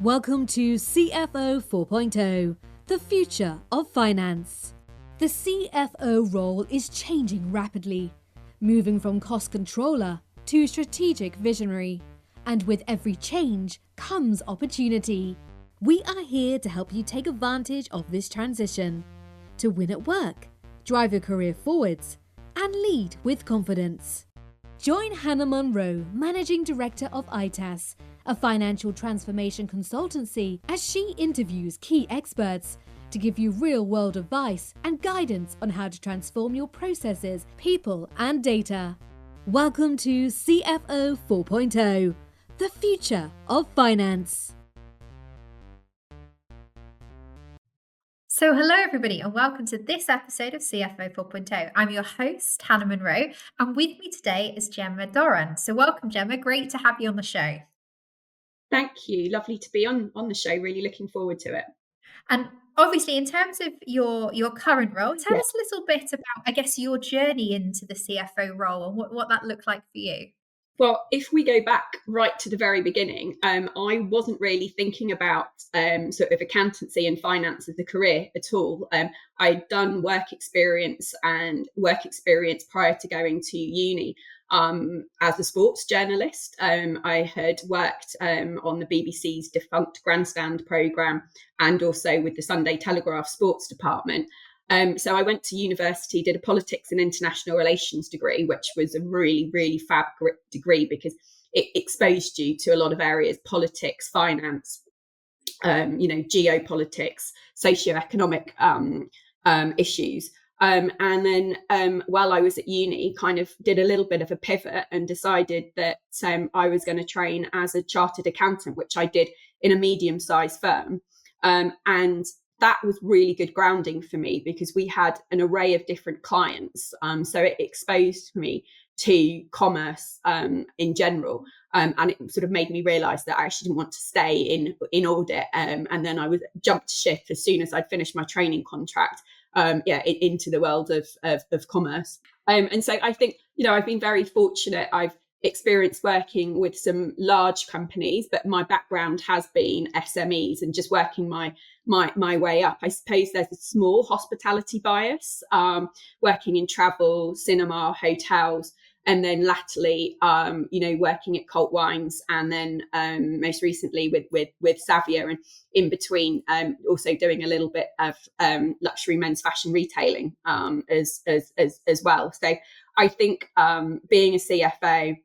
Welcome to CFO 4.0, the future of finance. The CFO role is changing rapidly, moving from cost controller to strategic visionary. And with every change comes opportunity. We are here to help you take advantage of this transition, to win at work, drive your career forwards, and lead with confidence. Join Hannah Munro, Managing Director of ITAS, a financial transformation consultancy, as she interviews key experts to give you real-world advice and guidance on how to transform your processes, people, and data. Welcome to CFO 4.0, the future of finance. So hello everybody and welcome to this episode of CFO 4.0. I'm your host, Hannah Munro, and with me today is Gemma Doran. So welcome Gemma, great to have you on the show. Thank you, lovely to be on the show, really looking forward to it. And obviously in terms of your current role, tell us a little bit about, I guess, your journey into the CFO role and what that looked like for you. Well, if we go back right to the very beginning, I wasn't really thinking about sort of accountancy and finance as a career at all. I'd done work experience prior to going to uni as a sports journalist. I had worked on the BBC's defunct Grandstand programme and also with the Sunday Telegraph sports department. So I went to university, did a politics and international relations degree, which was a really, really fab degree because it exposed you to a lot of areas: politics, finance, geopolitics, socioeconomic issues. And then while I was at uni, kind of did a little bit of a pivot and decided that I was going to train as a chartered accountant, which I did in a medium-sized firm. And that was really good grounding for me because we had an array of different clients. So it exposed me to commerce in general. And it sort of made me realise that I actually didn't want to stay in audit. And then I jumped ship as soon as I'd finished my training contract into the world of commerce. And so I think, I've been very fortunate. I've experienced working with some large companies, but my background has been SMEs and just working my way up. I suppose there's a small hospitality bias, working in travel, cinema, hotels, and then latterly, working at Cult Wines, and then most recently with Savea, and in between, also doing a little bit of luxury men's fashion retailing as well. So I think being a CFO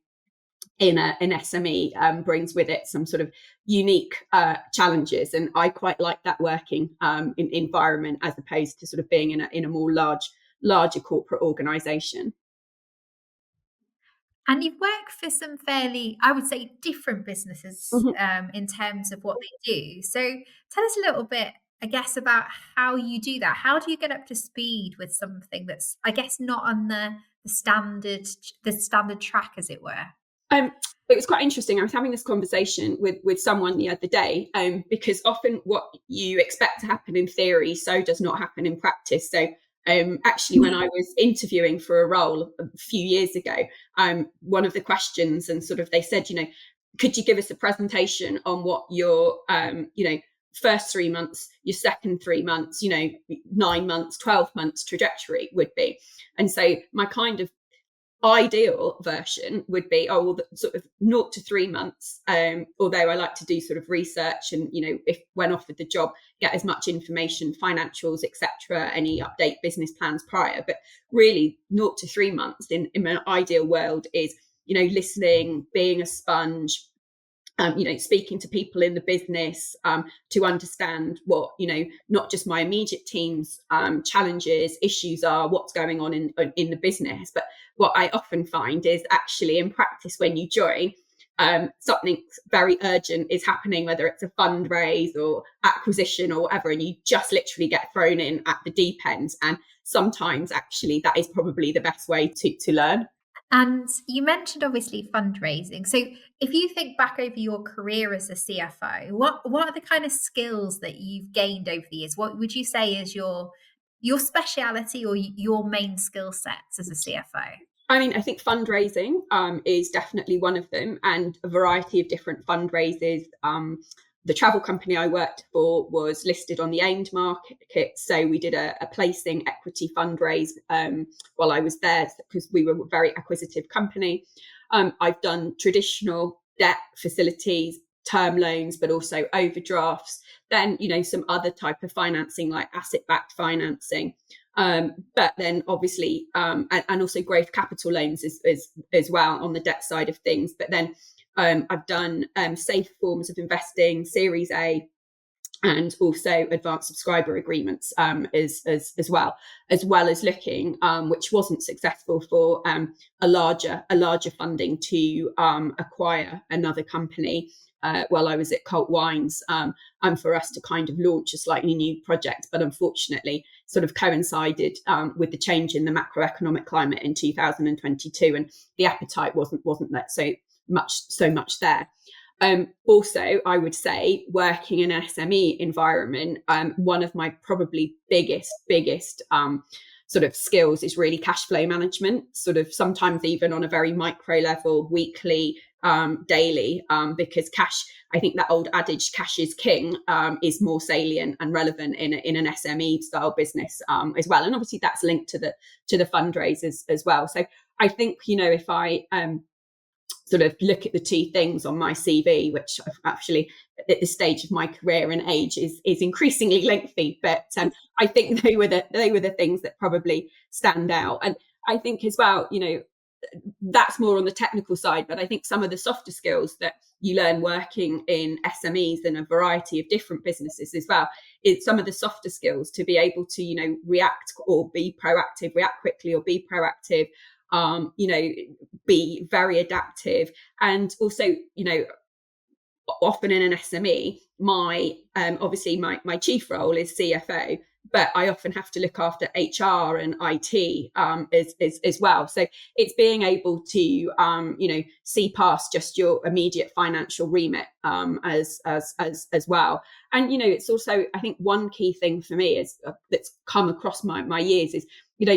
in an SME brings with it some sort of unique challenges, and I quite like that working in environment as opposed to sort of being in a more larger corporate organisation. And you've worked for some fairly, I would say, different businesses in terms of what they do. So tell us a little bit, I guess, about how you do that. How do you get up to speed with something that's, I guess, not on the standard track, as it were? It was quite interesting. I was having this conversation with someone the other day, because often what you expect to happen in theory so does not happen in practice. So actually, when I was interviewing for a role a few years ago, one of the questions, and sort of they said, could you give us a presentation on what your, first 3 months, your second 3 months, 9 months, 12 months trajectory would be? And so my kind of ideal version would be, sort of 0 to 3 months, although I like to do sort of research and, if when offered the job, get as much information, financials, etc., any update business plans prior. But really 0 to 3 months in an ideal world is, listening, being a sponge, speaking to people in the business to understand what, not just my immediate team's challenges, issues are, what's going on in the business. But what I often find is actually in practice when you join, something very urgent is happening, whether it's a fundraise or acquisition or whatever, and you just literally get thrown in at the deep end. And sometimes actually that is probably the best way to learn. And you mentioned obviously fundraising. So if you think back over your career as a CFO, what are the kind of skills that you've gained over the years? What would you say is your speciality or your main skill sets as a CFO? I mean, I think fundraising is definitely one of them, and a variety of different fundraisers the travel company I worked for was listed on the AIM market, so we did a placing equity fundraise while I was there, because we were a very acquisitive company. I've done traditional debt facilities, term loans, but also overdrafts. Then, some other type of financing like asset-backed financing. But then obviously, and also growth capital loans as well on the debt side of things. But then I've done safe forms of investing, Series A, and also advanced subscriber agreements as well as looking, which wasn't successful, for a larger funding to acquire another company while I was at Cult Wines, and for us to kind of launch a slightly new project, but unfortunately sort of coincided with the change in the macroeconomic climate in 2022, and the appetite wasn't that so much there. Also, I would say, working in an SME environment, one of my probably biggest sort of skills is really cash flow management, sort of sometimes even on a very micro level, weekly, daily, because cash, I think that old adage, cash is king, is more salient and relevant in an SME style business as well. And obviously that's linked to the fundraisers as well. So I think, if I sort of look at the two things on my CV, which I've actually at this stage of my career and age is increasingly lengthy, but I think they were the things that probably stand out. And I think as well, that's more on the technical side, but I think some of the softer skills that you learn working in SMEs and a variety of different businesses as well, is some of the softer skills to be able to, react or be proactive, react quickly or be proactive, be very adaptive. And also, often in an SME, obviously my chief role is CFO, but I often have to look after HR and IT as well. So it's being able to see past just your immediate financial remit as well. And it's also, I think, one key thing for me is that's come across my years is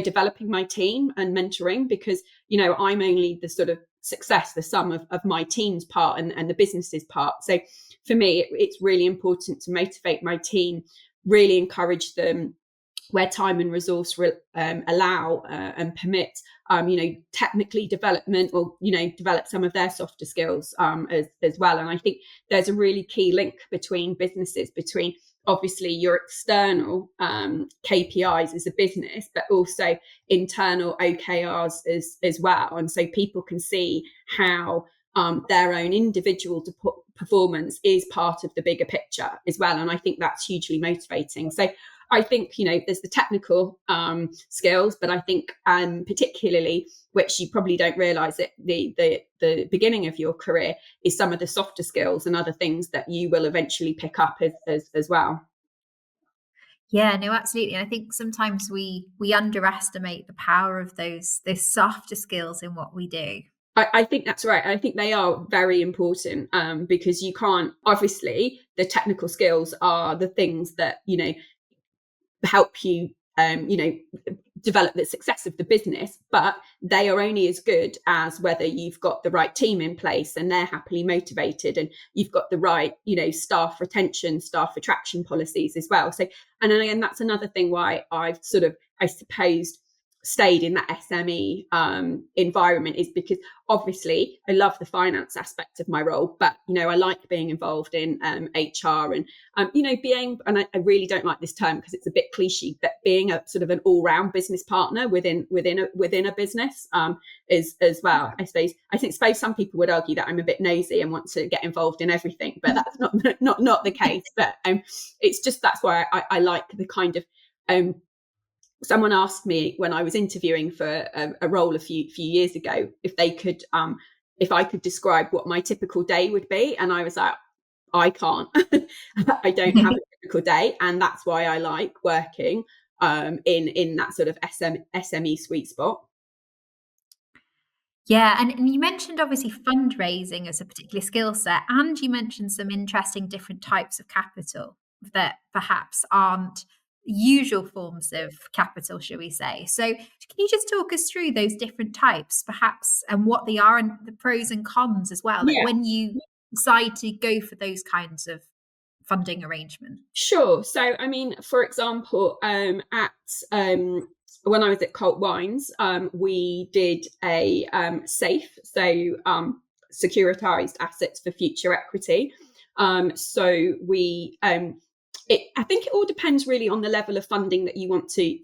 developing my team and mentoring, because I'm only the sort of success, the sum of my team's part and the business's part. So for me, it's really important to motivate my team, really encourage them where time and resource allow and permit, technically development, or develop some of their softer skills as well. And I think there's a really key link between businesses, between obviously your external KPIs as a business, but also internal OKRs as well. And so people can see how their own individual performance is part of the bigger picture as well. And I think that's hugely motivating. So I think, there's the technical skills, but I think particularly, which you probably don't realise at the beginning of your career, is some of the softer skills and other things that you will eventually pick up as well. Yeah, no, absolutely. And I think sometimes we underestimate the power of those softer skills in what we do. I think that's right. I think they are very important because you can't, obviously, the technical skills are the things that, help you, develop the success of the business, but they are only as good as whether you've got the right team in place and they're happily motivated, and you've got the right, staff retention, staff attraction policies as well. So, and again, that's another thing why I've sort of, I suppose, stayed in that SME environment, is because obviously I love the finance aspect of my role, but I like being involved in HR and being, and I really don't like this term because it's a bit cliche, but being a sort of an all-round business partner within a business is as well. I suppose some people would argue that I'm a bit nosy and want to get involved in everything, but that's not the case. But it's just, that's why I like the kind of someone asked me when I was interviewing for a role a few years ago if they could, if I could describe what my typical day would be, and I was like, I can't. I don't have a typical day, and that's why I like working in that sort of SME sweet spot. Yeah, and you mentioned obviously fundraising as a particular skill set, and you mentioned some interesting different types of capital that perhaps aren't usual forms of capital, shall we say. So can you just talk us through those different types, perhaps, and what they are and the pros and cons as well? Like when you decide to go for those kinds of funding arrangement? Sure. So, I mean, for example, when I was at Cult Wines, we did a SAFE, so securitized assets for future equity. So we I think it all depends really on the level of funding that you want to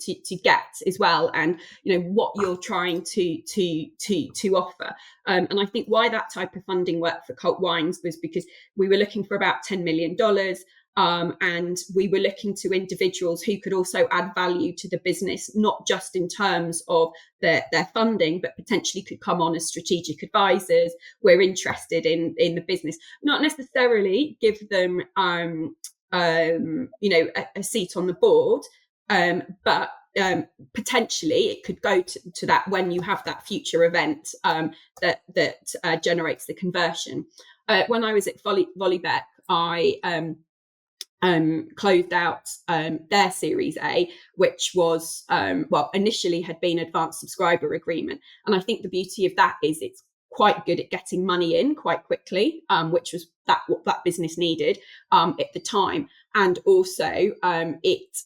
get as well, and what you're trying to offer. And I think why that type of funding worked for Cult Wines was because we were looking for about $10 million. And we were looking to individuals who could also add value to the business, not just in terms of their funding, but potentially could come on as strategic advisors. We're interested in the business, not necessarily give them a seat on the board, but potentially it could go to that when you have that future event that generates the conversion. When I was at Volleybek, I closed out their Series A, which was initially had been advanced subscriber agreement, and I think the beauty of that is it's quite good at getting money in quite quickly, which was what that business needed at the time. And also it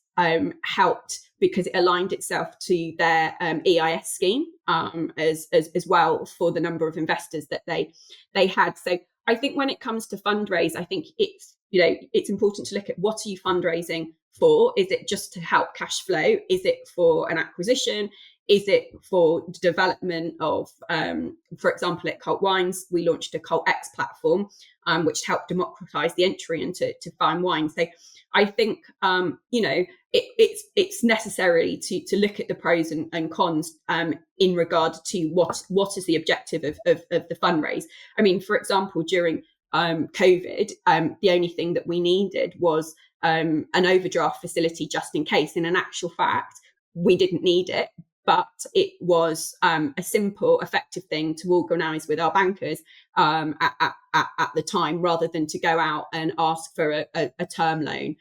helped because it aligned itself to their EIS scheme as well for the number of investors that they had. So I think when it comes to fundraise, I think it's important to look at what are you fundraising for? Is it just to help cash flow? Is it for an acquisition? Is it for development of, for example, at Cult Wines, we launched a Cult X platform, which helped democratize the entry into fine wine. So I think, it's necessary to look at the pros and cons in regard to what is the objective of the fundraise. I mean, for example, during COVID, the only thing that we needed was an overdraft facility just in case. And in actual fact, we didn't need it. But it was a simple, effective thing to organise with our bankers at the time, rather than to go out and ask for a term loan,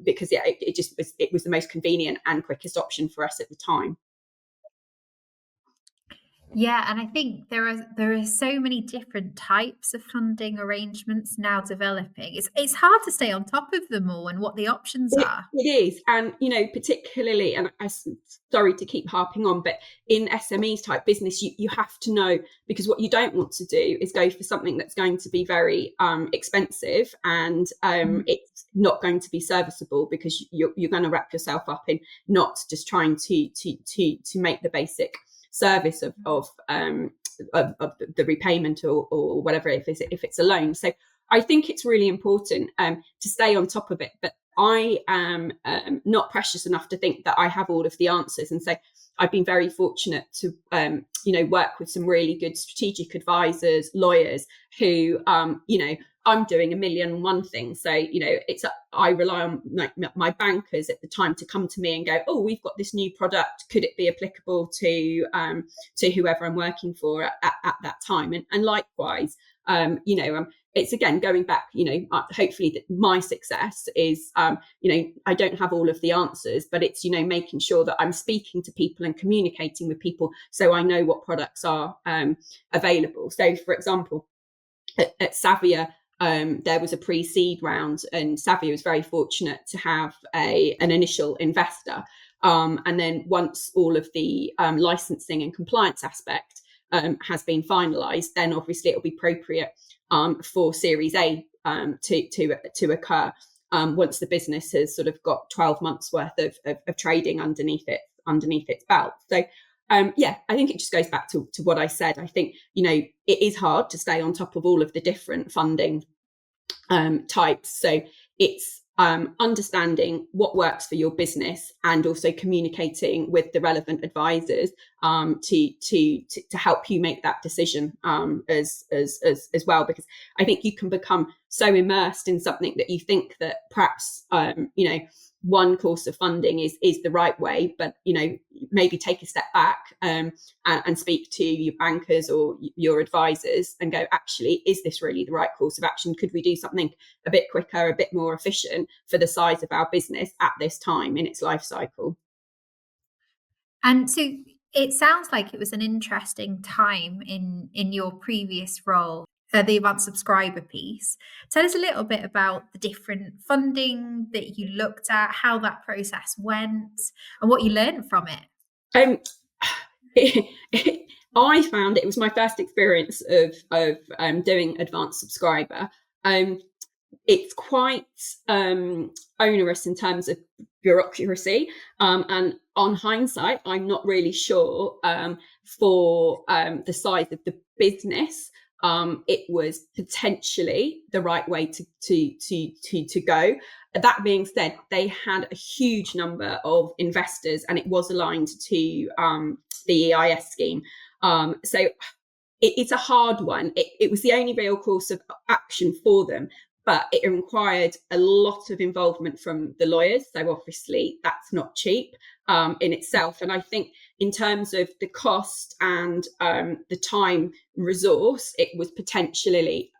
because it was the most convenient and quickest option for us at the time. Yeah, and I think there are so many different types of funding arrangements now developing. It's hard to stay on top of them all and what the options are. It is, and particularly, and I'm sorry to keep harping on, but in SMEs type business, you have to know, because what you don't want to do is go for something that's going to be very expensive, and it's not going to be serviceable, because you're going to wrap yourself up in not just trying to make the basic service of the repayment or whatever, if it's a loan. So I think it's really important to stay on top of it. But I am not precious enough to think that I have all of the answers. And so I've been very fortunate to work with some really good strategic advisors, lawyers who I'm doing 1,000,001 things. So, I rely on my bankers at the time to come to me and go, oh, we've got this new product. Could it be applicable to whoever I'm working for at that time? And likewise, it's again going back, hopefully that my success is, I don't have all of the answers, but it's, making sure that I'm speaking to people and communicating with people so I know what products are available. So, for example, at Savea, there was a pre-seed round, and Savea was very fortunate to have an initial investor. And then once all of the licensing and compliance aspect has been finalised, then obviously it will be appropriate for Series A to occur once the business has sort of got 12 months worth of trading underneath its belt. So I think it just goes back to what I said. I think, it is hard to stay on top of all of the different funding types. So it's understanding what works for your business, and also communicating with the relevant advisors to help you make that decision as well. Because I think you can become so immersed in something that you think that perhaps one course of funding is the right way, but maybe take a step back and speak to your bankers or your advisors and go, actually, is this really the right course of action? Could we do something a bit quicker, a bit more efficient for the size of our business at this time in its life cycle? And so it sounds like it was an interesting time in your previous role. the advanced subscriber piece. Tell us a little bit about the different funding that you looked at, how that process went, and what you learned from it. Um, I found it was my first experience of doing advanced subscriber. It's quite onerous in terms of bureaucracy, and on hindsight, I'm not really sure for the size of the business. It was potentially the right way to go. That being said, they had a huge number of investors, and it was aligned to the EIS scheme. So it's a hard one. It was the only real course of action for them, but it required a lot of involvement from the lawyers. So obviously that's not cheap in itself. And I think in terms of the cost and the time resource, it was potentially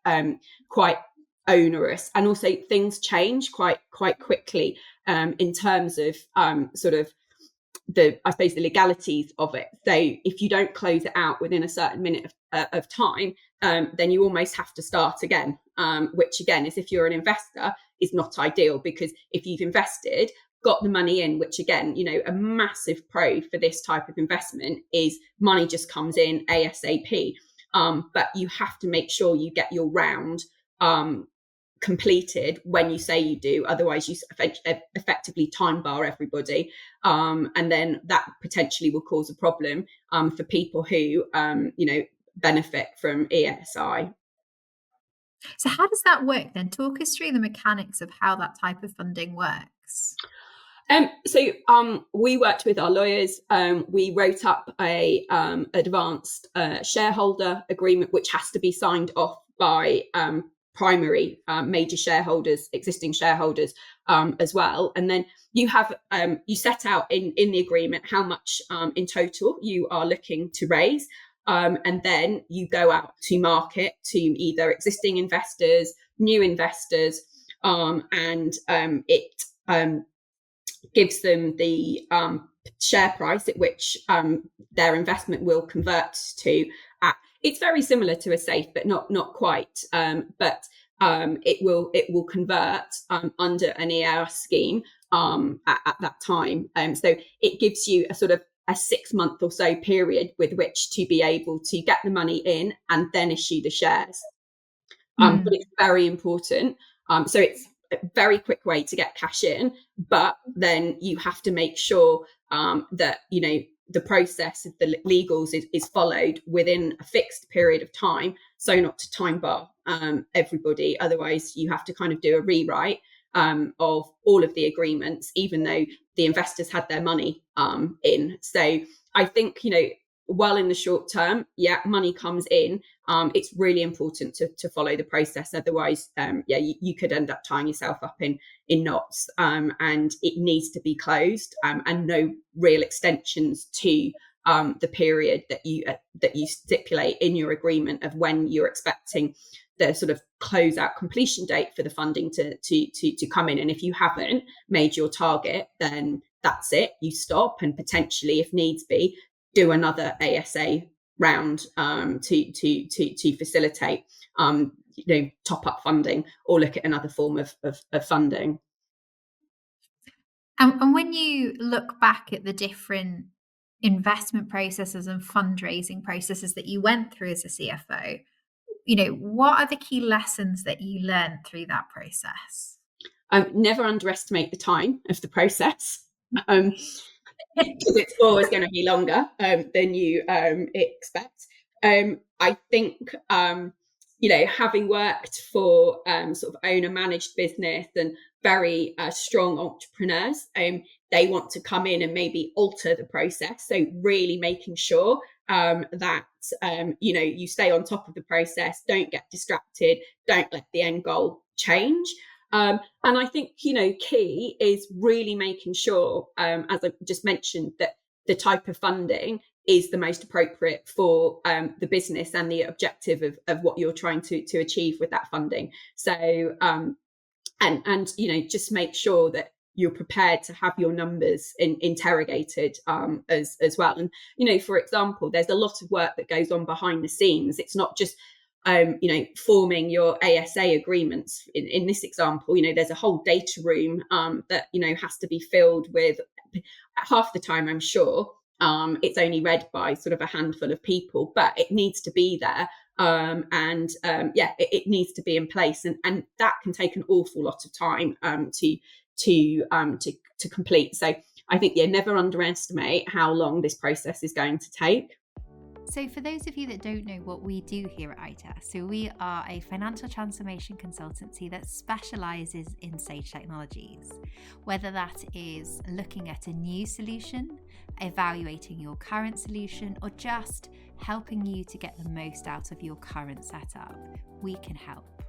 quite onerous. And also things change quite quickly in terms of sort of the legalities of it. So if you don't close it out within a certain minute of time, then you almost have to start again, which again is, if you're an investor, is not ideal, because if you've invested, got the money in, which again, a massive pro for this type of investment is money just comes in ASAP. But you have to make sure you get your round completed when you say you do, otherwise you effectively time bar everybody, and then that potentially will cause a problem for people who benefit from ESI. So how does that work then? Talk us through the mechanics of how that type of funding works. So we worked with our lawyers. We wrote up a advanced shareholder agreement, which has to be signed off by primary major shareholders, existing shareholders as well. And then you have you set out in the agreement how much in total you are looking to raise. And then you go out to market to either existing investors, new investors, and it gives them the share price at which their investment will convert to. It's very similar to a SAFE, but not quite. But it will convert under an EIS scheme at that time. So it gives you a sort of a 6 month or so period with which to be able to get the money in and then issue the shares. But it's very important. So it's a very quick way to get cash in, but then you have to make sure that the process of the legals is followed within a fixed period of time, so not to time bar everybody. Otherwise you have to kind of do a rewrite of all of the agreements, even though the investors had their money in. So I think, while in the short term, money comes in, it's really important to follow the process. Otherwise, you could end up tying yourself up in knots, and it needs to be closed, and no real extensions to the period that you stipulate in your agreement of when you're expecting the sort of close out completion date for the funding to come in. And if you haven't made your target, then that's it, you stop, and potentially, if needs be, do another ASA round to facilitate top up funding, or look at another form of funding. And when you look back at the different investment processes and fundraising processes that you went through as a CFO, what are the key lessons that you learned through that process? Never underestimate the time of the process, because it's always going to be longer than you expect. I think, having worked for sort of owner managed business and very strong entrepreneurs, they want to come in and maybe alter the process. So really making sure that, you stay on top of the process, don't get distracted, don't let the end goal change. And I think, key is really making sure, as I just mentioned, that the type of funding is the most appropriate for the business and the objective of what you're trying to achieve with that funding. So, and just make sure that you're prepared to have your numbers interrogated as well. And, for example, there's a lot of work that goes on behind the scenes. It's not just, forming your ASA agreements. In this example, there's a whole data room that has to be filled with. Half the time, I'm sure it's only read by sort of a handful of people, but it needs to be there. It needs to be in place, and that can take an awful lot of time to complete. So I think never underestimate how long this process is going to take. So for those of you that don't know what we do here at ITA, so we are a financial transformation consultancy that specialises in SAFE technologies, whether that is looking at a new solution, evaluating your current solution, or just helping you to get the most out of your current setup, we can help.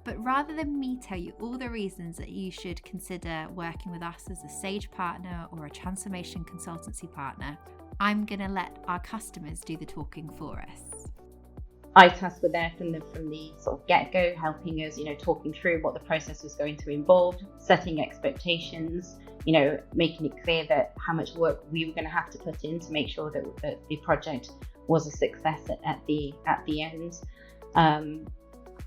But rather than me tell you all the reasons that you should consider working with us as a Sage partner or a transformation consultancy partner, I'm going to let our customers do the talking for us. ITAS were there from the sort of get-go, helping us, talking through what the process was going to involve, setting expectations, making it clear that how much work we were going to have to put in to make sure that the project was a success at the end.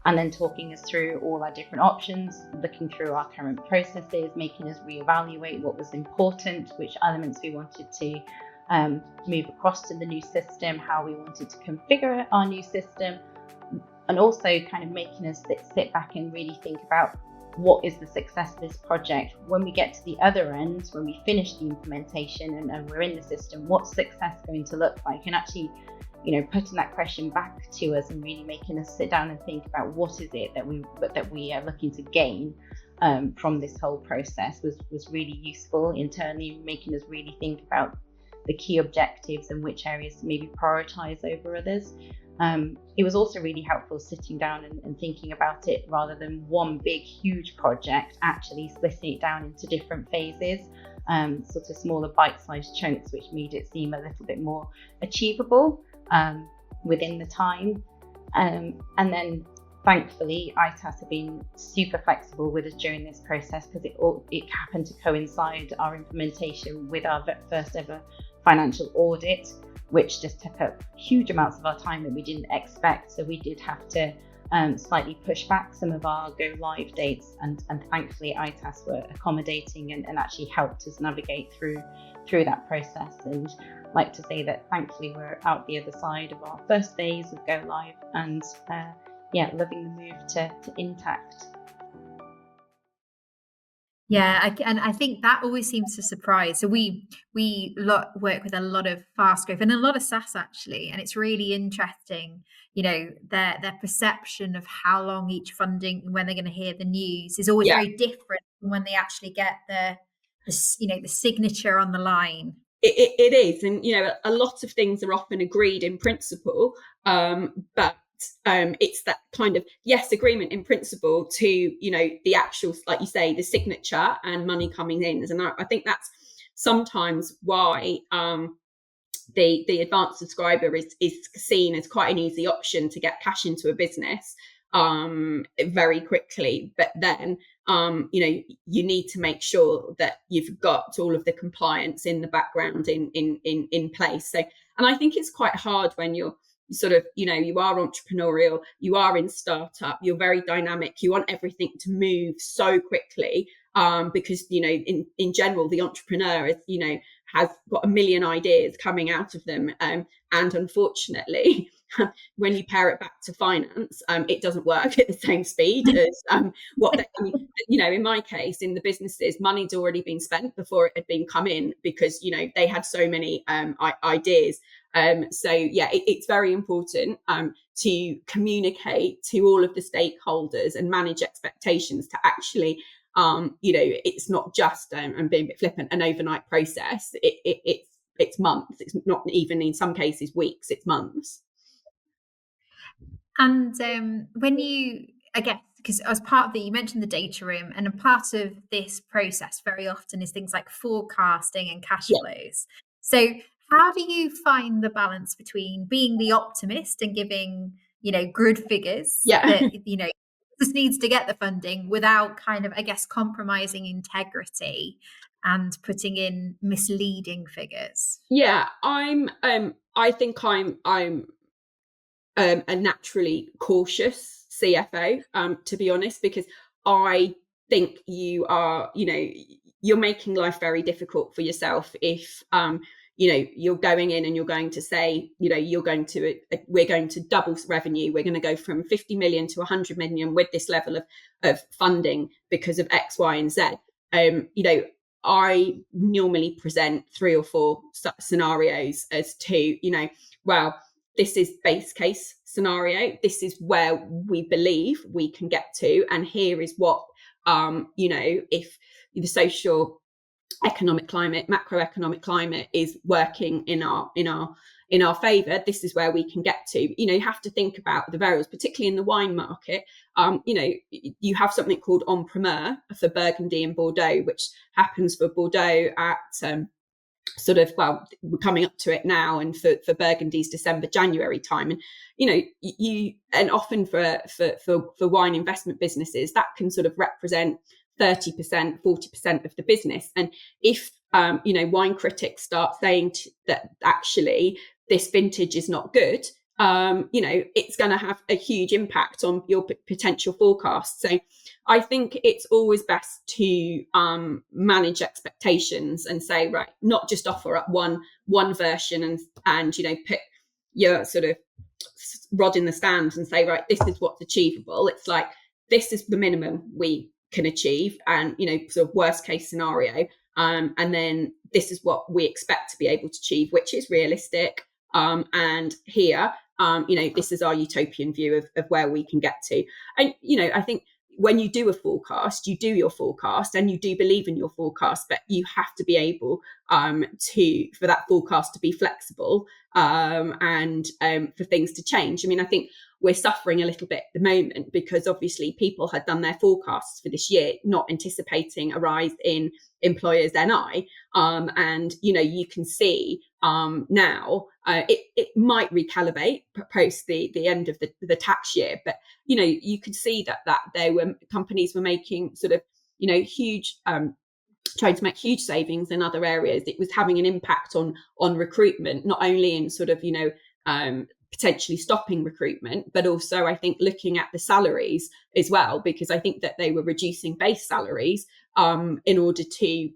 And then talking us through all our different options, looking through our current processes, making us reevaluate what was important, which elements we wanted to move across to the new system, how we wanted to configure our new system, and also kind of making us sit back and really think about what is the success of this project when we get to the other end, when we finish the implementation and we're in the system, what's success going to look like? And actually, putting that question back to us and really making us sit down and think about what is it that we are looking to gain from this whole process was really useful internally, making us really think about the key objectives and which areas to maybe prioritize over others. It was also really helpful sitting down and thinking about it rather than one big, huge project, actually splitting it down into different phases, sort of smaller bite-sized chunks, which made it seem a little bit more achievable within the time. And then thankfully, ITAS have been super flexible with us during this process because it happened to coincide our implementation with our first ever financial audit, which just took up huge amounts of our time that we didn't expect. So we did have to slightly push back some of our go live dates, and thankfully ITAS were accommodating and actually helped us navigate through that process. And like to say that thankfully we're out the other side of our first phase of go live, and loving the move to intact. Yeah, and I think that always seems to surprise. So we work with a lot of fast growth and a lot of SaaS actually, and it's really interesting. Their perception of how long each funding, when they're going to hear the news, is always very different from when they actually get the signature on the line. It is, and a lot of things are often agreed in principle, but it's that kind of agreement in principle to the actual, like you say, the signature and money coming in. And I think that's sometimes why the advanced subscriber is seen as quite an easy option to get cash into a business very quickly. But then you need to make sure that you've got all of the compliance in the background in place. So, and I think it's quite hard when you're sort of, you are entrepreneurial, you are in startup, you're very dynamic, you want everything to move so quickly, because, in general, the entrepreneur is, has got a million ideas coming out of them. And unfortunately, when you pair it back to finance, it doesn't work at the same speed as in my case, in the businesses, money's already been spent before it had been come in because, they had so many ideas. It's very important to communicate to all of the stakeholders and manage expectations to actually, it's not just, I'm being a bit flippant, an overnight process. It's months. It's not even in some cases weeks. It's months. And when I guess, because as part of you mentioned the data room, and a part of this process very often is things like forecasting and cash flows. So how do you find the balance between being the optimist and giving, good figures that, just needs to get the funding without kind of, I guess, compromising integrity and putting in misleading figures? Yeah, I think I'm a naturally cautious CFO, to be honest, because I think you are, you're making life very difficult for yourself if you're going in and you're going to say, we're going to double revenue, we're going to go from 50 million to 100 million with this level of funding because of X, Y, and Z. I normally present 3 or 4 scenarios as to, well, this is base case scenario, this is where we believe we can get to, and here is what if the social economic climate, macroeconomic climate is working in our favor, this is where we can get to. You have to think about the variables, particularly in the wine market. You have something called en primeur for Burgundy and Bordeaux, which happens for Bordeaux at we're coming up to it now, and for Burgundy's December, January time. And and often for wine investment businesses, that can sort of represent 30%, 40% of the business. And if wine critics start saying that actually this vintage is not good, it's going to have a huge impact on your potential forecast. So I think it's always best to manage expectations and say, right, not just offer up one version and put your sort of rod in the stand and say, right, this is what's achievable. It's like, this is the minimum we can achieve, and sort of worst case scenario, and then this is what we expect to be able to achieve, which is realistic, and here this is our utopian view of where we can get to. And I think when you do a forecast, you do your forecast and you do believe in your forecast, but you have to be able for that forecast to be flexible, and for things to change. I mean, I think we're suffering a little bit at the moment because obviously people had done their forecasts for this year, not anticipating a rise in employers' NI. And, you can see now it might recalibrate post the end of the tax year. But, you could see that companies were making sort of, huge trying to make huge savings in other areas. It was having an impact on recruitment, not only in sort of, potentially stopping recruitment, but also I think looking at the salaries as well, because I think that they were reducing base salaries in order to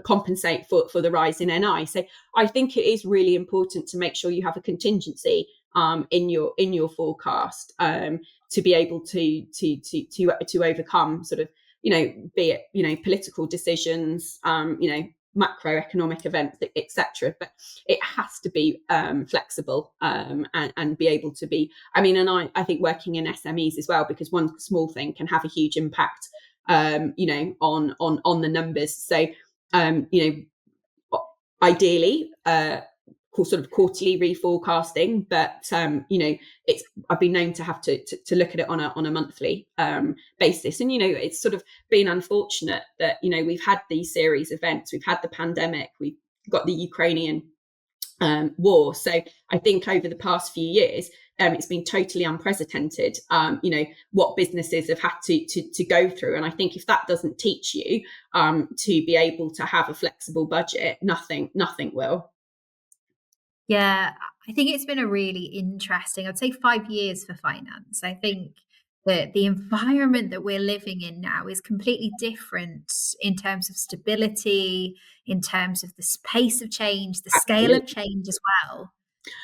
compensate for the rise in NI. So I think it is really important to make sure you have a contingency in your forecast to be able to overcome sort of, be it, political decisions, macroeconomic events, etc. But it has to be flexible and be able to be. I mean, and I think working in SMEs as well, because one small thing can have a huge impact, on the numbers. So, ideally, sort of quarterly reforecasting, but I've been known to have to look at it on a monthly basis. And it's sort of been unfortunate that we've had these series of events, we've had the pandemic, we've got the Ukrainian war. So I think over the past few years, it's been totally unprecedented, what businesses have had to go through. And I think if that doesn't teach you to be able to have a flexible budget, nothing will. Yeah, I think it's been a really interesting, I'd say 5 years for finance. I think that the environment that we're living in now is completely different in terms of stability, in terms of the pace of change, the scale of change as well.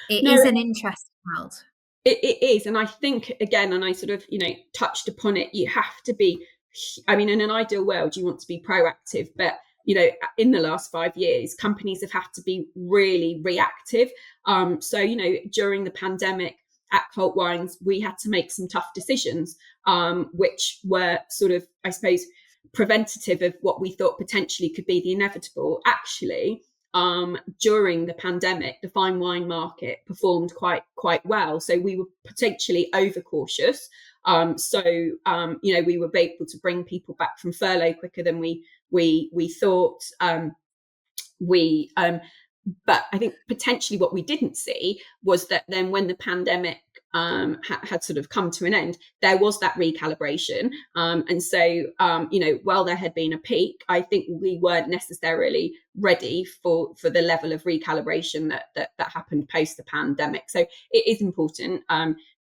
It is an interesting world. It is. And I think, again, and I sort of, touched upon it, you have to be, I mean, in an ideal world, you want to be proactive, but in the last 5 years, companies have had to be really reactive. So, during the pandemic at Cult Wines, we had to make some tough decisions, which were sort of, I suppose, preventative of what we thought potentially could be the inevitable. Actually, during the pandemic, the fine wine market performed quite well. So we were potentially overcautious. So we were able to bring people back from furlough quicker than we thought. But I think potentially what we didn't see was that then when the pandemic had sort of come to an end, there was that recalibration. And so, while there had been a peak, I think we weren't necessarily ready for the level of recalibration that happened post the pandemic. So it is important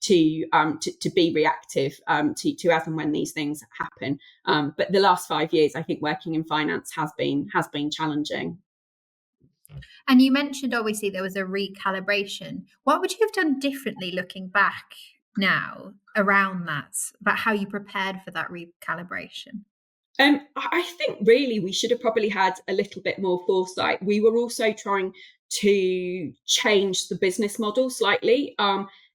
to be reactive to as and when these things happen. But the last 5 years, I think working in finance has been challenging. And you mentioned obviously there was a recalibration. What would you have done differently looking back now around that, about how you prepared for that recalibration? I think really we should have probably had a little bit more foresight. We were also trying to change the business model slightly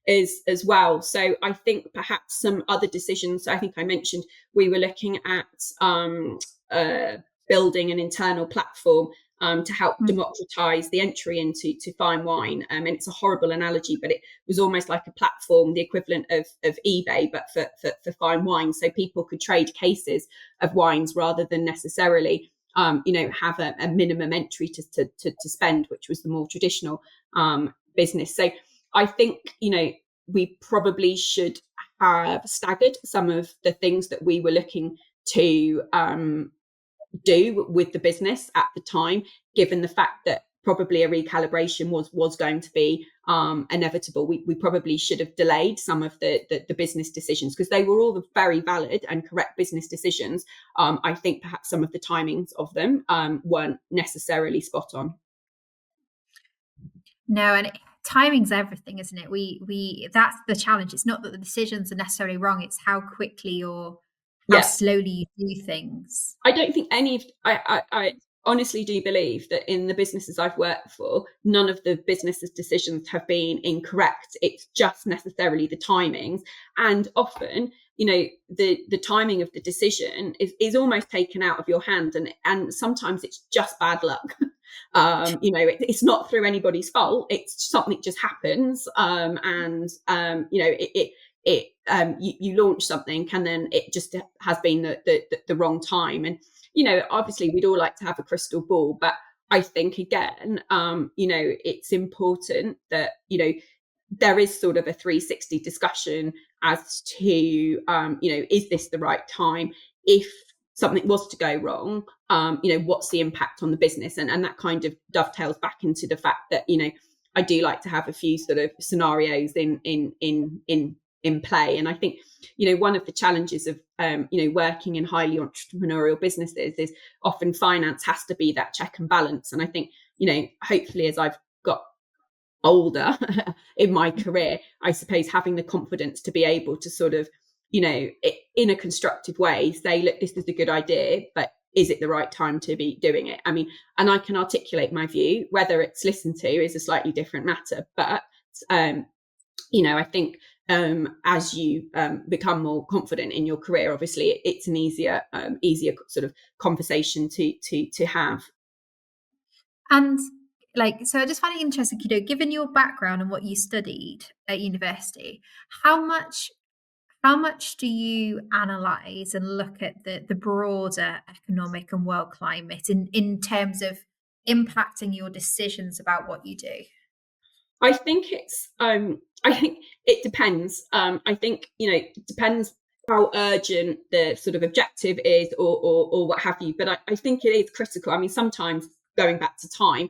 as well. So I think perhaps some other decisions, I think I mentioned we were looking at building an internal platform to help democratize the entry into fine wine. And it's a horrible analogy, but it was almost like a platform, the equivalent of eBay, but for fine wine. So people could trade cases of wines rather than necessarily, have a minimum entry to spend, which was the more traditional business. So I think, we probably should have staggered some of the things that we were looking to do with the business at the time, given the fact that probably a recalibration was going to be inevitable. We probably should have delayed some of the business decisions, because they were all very valid and correct business decisions. I think perhaps some of the timings of them weren't necessarily spot on. No, and timing's everything, isn't it? We that's the challenge. It's not that the decisions are necessarily wrong, it's how quickly or how slowly you do things. I don't think any of I honestly do believe that in the businesses I've worked for, none of the businesses' decisions have been incorrect. It's just necessarily the timings. And often, the timing of the decision is almost taken out of your hand. And sometimes it's just bad luck. It's not through anybody's fault. It's something just happens. You launch something and then it just has been the wrong time. And obviously we'd all like to have a crystal ball, but I think again, it's important that there is sort of a 360 discussion as to is this the right time? If something was to go wrong, what's the impact on the business? And that kind of dovetails back into the fact that I do like to have a few sort of scenarios in play. And I think, one of the challenges of, working in highly entrepreneurial businesses is often finance has to be that check and balance. And I think, hopefully as I've got older in my career, I suppose having the confidence to be able to sort of, in a constructive way, say, look, this is a good idea, but is it the right time to be doing it? I mean, and I can articulate my view. Whether it's listened to is a slightly different matter. But, I think as you become more confident in your career, obviously it's an easier sort of conversation to have. And so I just find it interesting, given your background and what you studied at university, how much do you analyze and look at the broader economic and world climate in terms of impacting your decisions about what you do? I think it depends. I think, it depends how urgent the sort of objective is or what have you. But I think it is critical. I mean, sometimes going back to time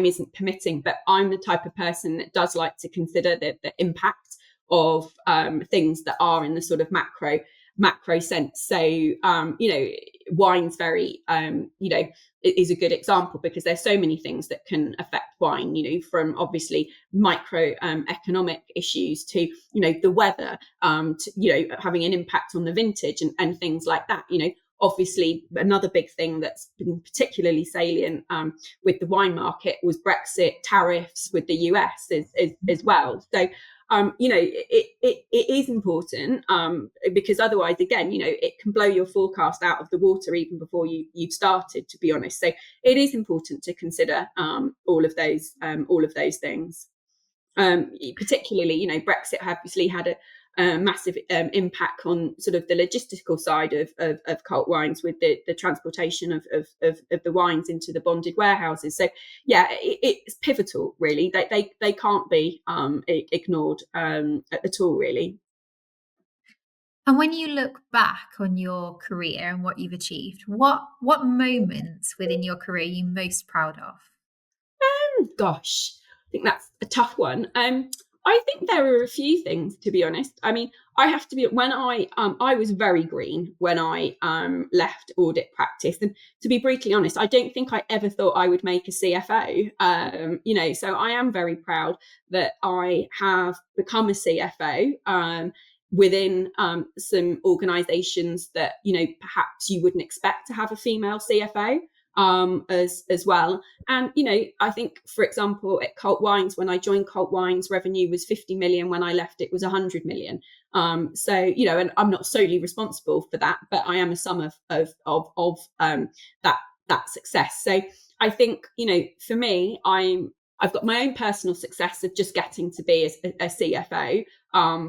isn't permitting, but I'm the type of person that does like to consider the impact of things that are in the sort of macro sense. So, wine's very, is a good example, because there's so many things that can affect wine, from obviously micro economic issues to, the weather, to, having an impact on the vintage and things like that. Obviously, another big thing that's been particularly salient with the wine market was Brexit, tariffs with the US as well. So, it is important because otherwise, again, it can blow your forecast out of the water even before you've started, to be honest. So it is important to consider all of those things. Particularly, Brexit obviously had massive impact on sort of the logistical side of cult wines, with the transportation of the wines into the bonded warehouses. So yeah, it's pivotal, really. They can't be ignored at all, really. And when you look back on your career and what you've achieved, what moments within your career are you most proud of? Gosh, I think that's a tough one. I think there are a few things, to be honest. I mean, I have to be, when I was very green when I left audit practice, and to be brutally honest, I don't think I ever thought I would make a CFO. So I am very proud that I have become a CFO. Within some organisations that perhaps you wouldn't expect to have a female CFO as well. And I think, for example, at Cult Wines, when I joined Cult Wines, revenue was 50 million. When I left, it was 100 million. And I'm not solely responsible for that, but I am a sum of that success. So I think for me, I've got my own personal success of just getting to be a CFO,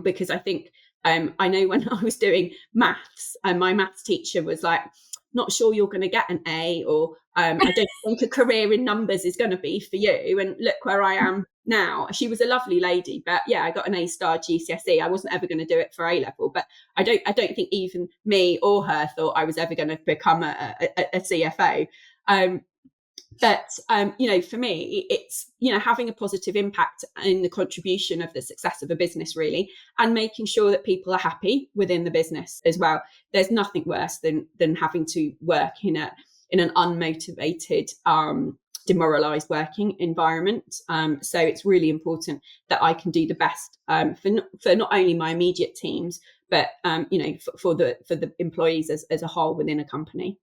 because I think I know when I was doing maths, and my maths teacher was like, not sure you're going to get an A, or I don't think a career in numbers is going to be for you. And look where I am now. She was a lovely lady, but yeah, I got an A-star GCSE. I wasn't ever going to do it for A-level, but I don't think even me or her thought I was ever going to become a CFO. But for me, it's having a positive impact in the contribution of the success of a business, really, and making sure that people are happy within the business as well. There's nothing worse than having to work in an unmotivated, demoralized working environment. So it's really important that I can do the best for not only my immediate teams, but for the employees as a whole within a company.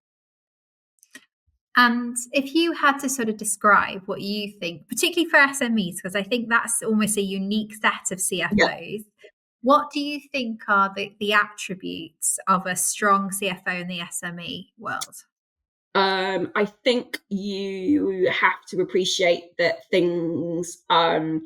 And if you had to sort of describe what you think, particularly for SMEs, because I think that's almost a unique set of CFOs, what do you think are the attributes of a strong CFO in the SME world? I think you have to appreciate that things are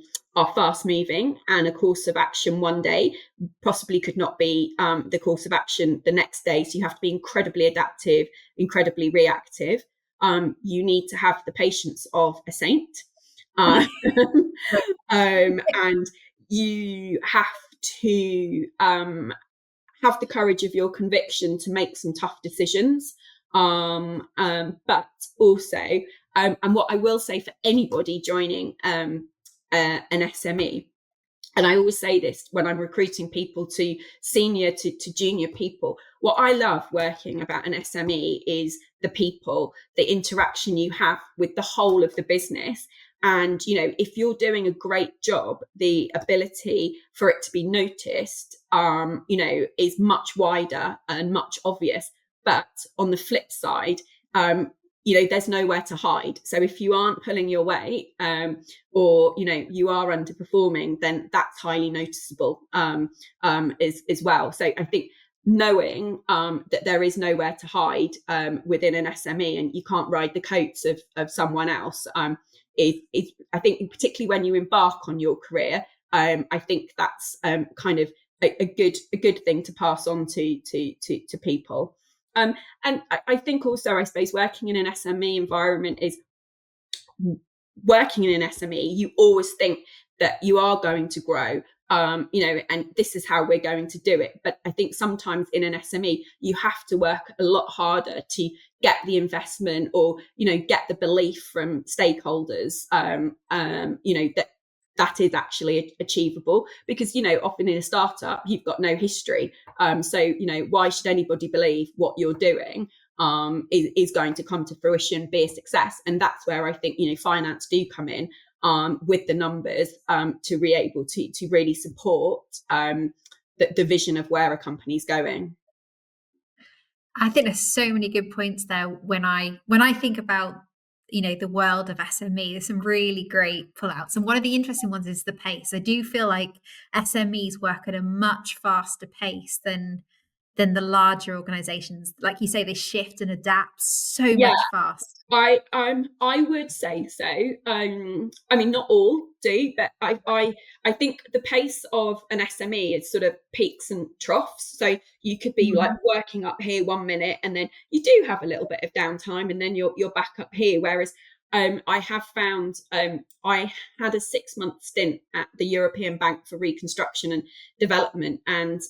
fast moving, and a course of action one day possibly could not be the course of action the next day. So you have to be incredibly adaptive, incredibly reactive. You need to have the patience of a saint, and you have to have the courage of your conviction to make some tough decisions. But also, and what I will say for anybody joining an SME, and I always say this when I'm recruiting people to senior to junior people, what I love working about an SME is the people, the interaction you have with the whole of the business. And, if you're doing a great job, the ability for it to be noticed, is much wider and much obvious. But on the flip side, there's nowhere to hide. So if you aren't pulling your weight, or you are underperforming, then that's highly noticeable as well. So I think knowing that there is nowhere to hide within an SME, and you can't ride the coats of someone else, is I think, particularly when you embark on your career, I think that's kind of a good thing to pass on to people. And I think also, I suppose, working in an SME environment is working in an SME. You always think that you are going to grow, and this is how we're going to do it. But I think sometimes in an SME, you have to work a lot harder to get the investment, or, get the belief from stakeholders, that is actually achievable, because often in a startup you've got no history, so why should anybody believe what you're doing is going to come to fruition, be a success? And that's where I think finance do come in with the numbers to be able to really support the vision of where a company's going. I think there's so many good points there. When I think about the world of SME, there's some really great pullouts. And one of the interesting ones is the pace. I do feel like SMEs work at a much faster pace than than the larger organizations? Like you say, they shift and adapt so Yeah. much faster. I would say so. I mean, not all do, but I think the pace of an SME is sort of peaks and troughs. So you could be like working up here 1 minute, and then you do have a little bit of downtime, and then you're back up here. Whereas I have found I had a 6-month stint at the European Bank for Reconstruction and Development, and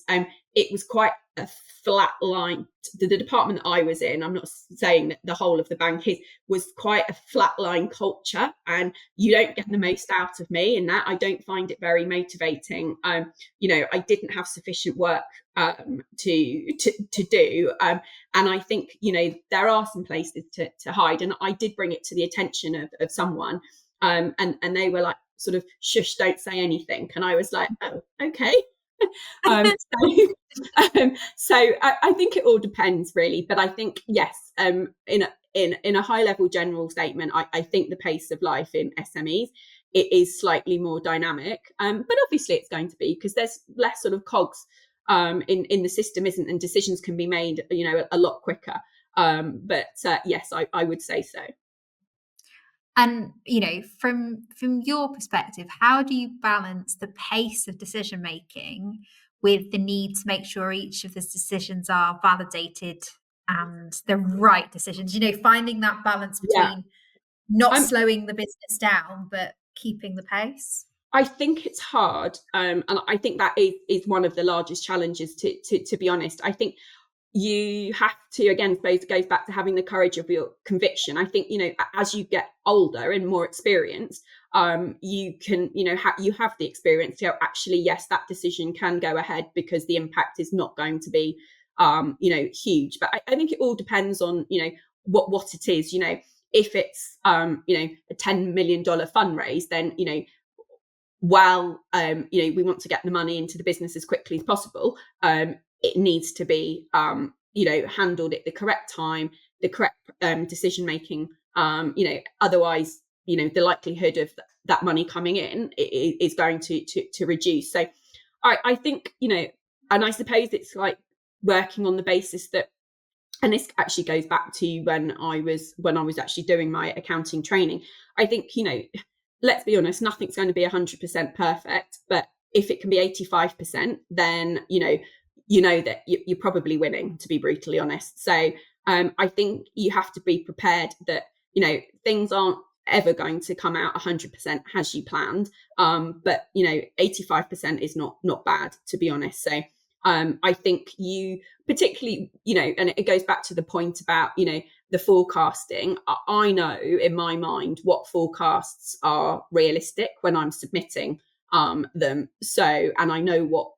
it was quite a flat line. The department that I was in, I'm not saying that the whole of the bank was quite a flatline culture, and you don't get the most out of me in that. I don't find it very motivating. I didn't have sufficient work to do, and I think there are some places to hide, and I did bring it to the attention of someone, and they were like, sort of, shush, don't say anything, and I was like, oh, okay. So I think it all depends, really, but I think yes, in a high level general statement, I think the pace of life in SMEs, it is slightly more dynamic, but obviously it's going to be, because there's less sort of cogs in the system, isn't, and decisions can be made a lot quicker, but yes, I would say so. And from your perspective, how do you balance the pace of decision making with the need to make sure each of the decisions are validated and the right decisions? Finding that balance between not slowing the business down but keeping the pace. I think it's hard, and I think that is one of the largest challenges. To be honest, I think you have to, again, suppose it goes back to having the courage of your conviction. I think as you get older and more experienced, you can you have the experience to go, actually, yes, that decision can go ahead because the impact is not going to be huge. But I think it all depends on what it is. If it's a $10 million fundraise, then while we want to get the money into the business as quickly as possible, it needs to be handled at the correct time, the correct decision making. Otherwise, the likelihood of that money coming in is going to reduce. So I think and I suppose it's like working on the basis that, and this actually goes back to when I was actually doing my accounting training. I think let's be honest, nothing's going to be 100% perfect, but if it can be 85%, then that you're probably winning, to be brutally honest. So I think you have to be prepared that things aren't ever going to come out 100% as you planned, but 85% is not bad, to be honest. So I think you particularly and it goes back to the point about the forecasting. I know in my mind what forecasts are realistic when I'm submitting them. So, and I know what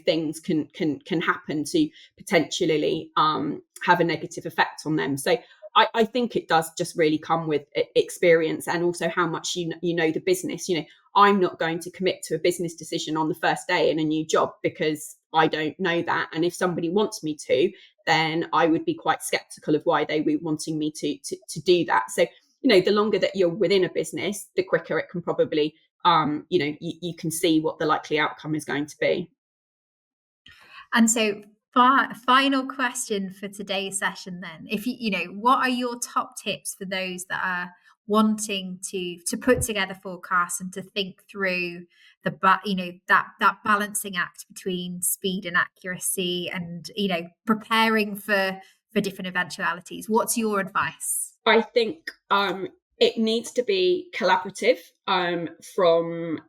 things can happen to potentially have a negative effect on them. So I think it does just really come with experience, and also how much you know the business. I'm not going to commit to a business decision on the first day in a new job because I don't know that. And if somebody wants me to, then I would be quite skeptical of why they were wanting me to do that. So the longer that you're within a business, the quicker it can probably you can see what the likely outcome is going to be. And so final question for today's session then, if what are your top tips for those that are wanting to put together forecasts and to think through that balancing act between speed and accuracy, and preparing for different eventualities? What's your advice? I think it needs to be collaborative from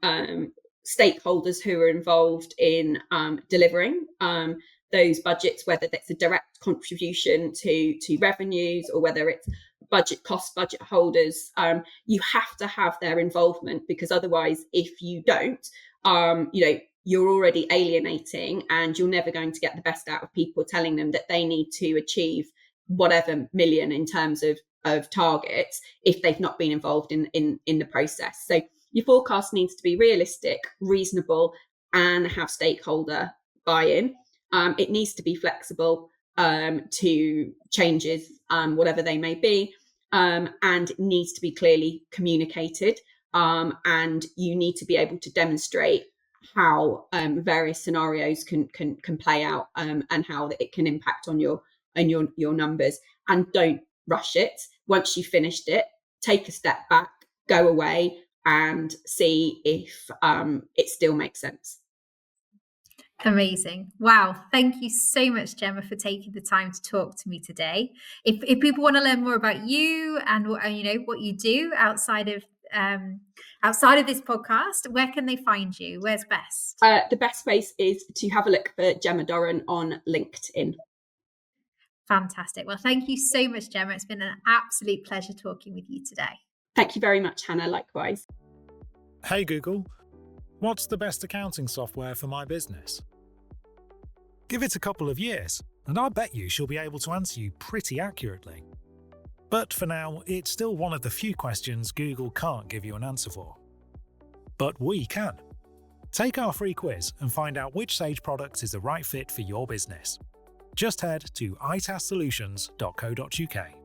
stakeholders who are involved in delivering those budgets, whether that's a direct contribution to revenues or whether it's budget holders. You have to have their involvement, because otherwise, if you don't, you're already alienating, and you're never going to get the best out of people telling them that they need to achieve whatever million in terms of targets if they've not been involved in the process. So your forecast needs to be realistic, reasonable, and have stakeholder buy-in. It needs to be flexible to changes, whatever they may be, and it needs to be clearly communicated. And you need to be able to demonstrate how various scenarios can play out, and how it can impact on your numbers. And don't rush it. Once you've finished it, take a step back, go away, and see if it still makes sense. Amazing. Wow. Thank you so much, Gemma, for taking the time to talk to me today. If people want to learn more about you and what you do outside of this podcast, where can they find you? Where's best? The best place is to have a look for Gemma Doran on LinkedIn. Fantastic. Well, thank you so much, Gemma. It's been an absolute pleasure talking with you today. Thank you very much, Hannah. Likewise. Hey Google, what's the best accounting software for my business? Give it a couple of years, and I bet you she'll be able to answer you pretty accurately. But for now, it's still one of the few questions Google can't give you an answer for. But we can. Take our free quiz and find out which Sage product is the right fit for your business. Just head to itassolutions.co.uk.